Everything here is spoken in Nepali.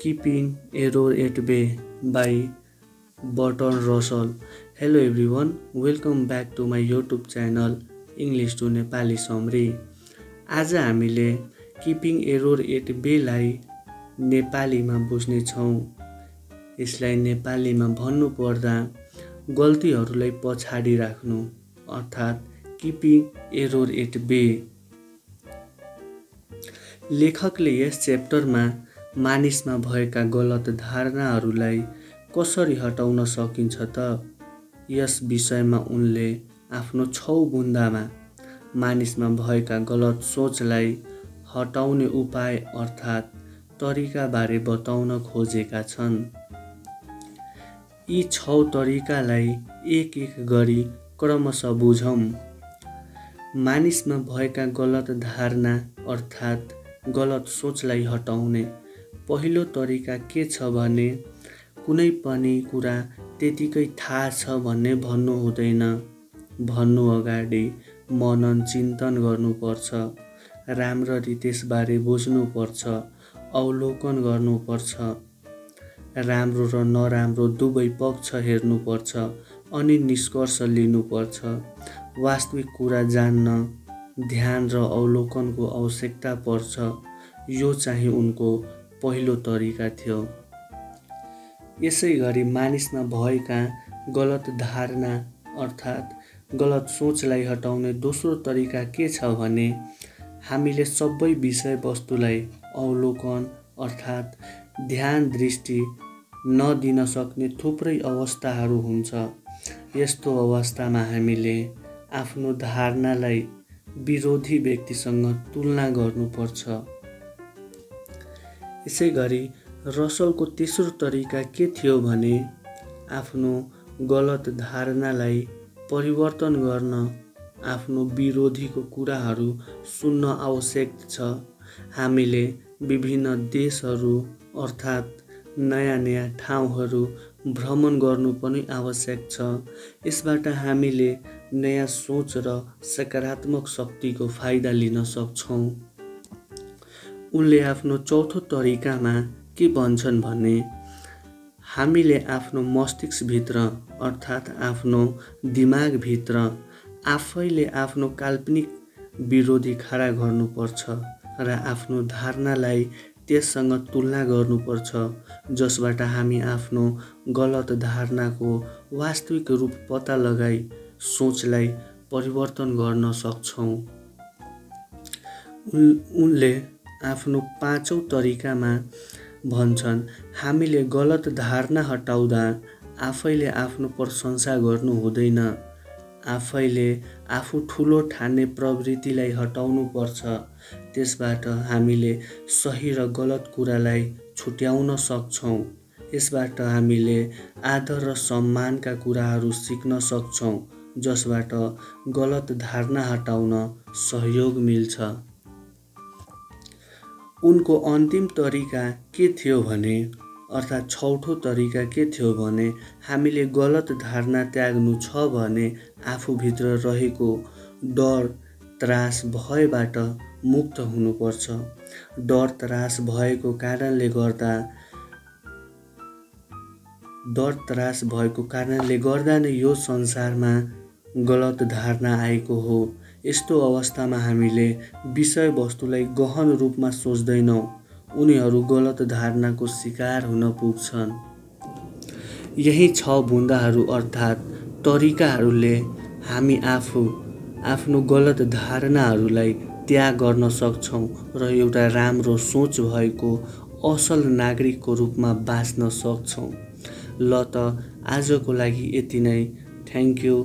Keeping Error at Bay by Bertrand Russell. Hello everyone, welcome back to my YouTube channel English to Nepali Summary. आज हामीले किपिङ एरोर एट बेलाई नेपालीमा बुझ्ने छौं। यसलाई नेपालीमा भन्नु पर्दा गल्तीहरूलाई पछाडी राख्नु अर्थात् किपिङ एरोर एट बे। लेखकले यस च्याप्टरमा मानिसमा भएका गलत धारणाहरूलाई कसरी हटाउन सकिन्छ त यस विषयमा उनले आफ्नो 6 बुन्दामा मानिसमा भएका गलत सोचलाई हटाउने उपाय अर्थात् तरिकाबारे बताउन खोजेका छन्। यी 6 तरिकालाई एक एक गरी क्रमशः बुझौं। मानिसमा भएका गलत धारणा अर्थात् गलत सोचलाई हटाउने पहिलो तरिका के छ भने कुनै पनि कुरा त्यतिकै थाहा छ भन्ने भन्नु हुँदैन। भन्नु अगाडि मनन चिन्तन गर्नुपर्छ, राम्ररी त्यसबारे बुझ्नुपर्छ, अवलोकन गर्नुपर्छ, राम्रो र नराम्रो दुवै पक्ष हेर्नुपर्छ अनि निष्कर्ष लिनुपर्छ। वास्तविक कुरा जान्न ध्यान र अवलोकनको आवश्यकता पर्छ। यो चाहिँ उनको पहिलो तरिका थियो। यसैगरी मानिसमा भएका गलत धारणा अर्थात् गलत सोचलाई हटाउने दोस्रो तरिका के छ भने हामीले सबै विषयवस्तुलाई अवलोकन अर्थात् ध्यान दृष्टि नदिन सक्ने थुप्रै अवस्थाहरू हुन्छ। यस्तो अवस्थामा हामीले आफ्नो धारणालाई विरोधी व्यक्तिसँग तुलना गर्नुपर्छ। यसैगरी रसलको तेस्रो तरिका के थियो भने आफ्नो गलत धारणालाई परिवर्तन गर्न आफ्नो विरोधीको कुराहरू सुन्न आवश्यक छ। हामीले विभिन्न देशहरू अर्थात् नयाँ ठाउँहरू भ्रमण गर्नु पनि आवश्यक छ। यसबाट हामीले नयाँ सोच र सकारात्मक शक्तिको फाइदा लिन सक्छौँ। उनले आफ्नो चौथो तरिकामा के भन्छन् भने हामीले आफ्नो मस्तिष्कभित्र अर्थात् आफ्नो दिमागभित्र आफैले आफ्नो काल्पनिक विरोधी खडा गर्नुपर्छ र आफ्नो धारणालाई त्यससँग तुलना गर्नुपर्छ जसबाट हामी आफ्नो गलत धारणाको वास्तविक रूप पत्ता लगाई सोचलाई परिवर्तन गर्न सक्छौँ। उनले आफ्नो 5औं तरिकामा भन्छन् हामीले गलत धारणा हटाउँदा आफैले आफ्नो प्रशंसा गर्नु हुँदैन। आफैले आफू ठुलो ठान्ने प्रवृत्तिलाई हटाउनु पर्छ। त्यसबाट हामीले सही र गलत कुरालाई छुट्याउन सक्छौँ। यसबाट हामीले आदर र सम्मानका कुराहरू सिक्न सक्छौँ जसबाट गलत धारणा हटाउन सहयोग मिल्छ। उनको अन्तिम तरिका के थियो भने अर्थात् छौथो तरिका के थियो भने हामीले गलत धारणा त्याग्नु छ भने आफूभित्र रहेको डर त्रास भयबाट मुक्त हुनुपर्छ। डर त्रास भएको कारणले गर्दा नै यो संसारमा गलत धारणा आएको हो। यस्तो अवस्थामा हामीले विषयवस्तुलाई गहन रूपमा सोच्दैनौँ। उनीहरू गलत धारणाको शिकार हुन पुग्छन्। यही 6 बुन्दाहरू अर्थात् तरिकाहरूले हामी आफ्नो गलत धारणाहरूलाई त्याग गर्न सक्छौँ र एउटा राम्रो सोच भएको असल नागरिकको रूपमा बाँच्न सक्छौँ। ल त आजको लागि यति नै। Thank you.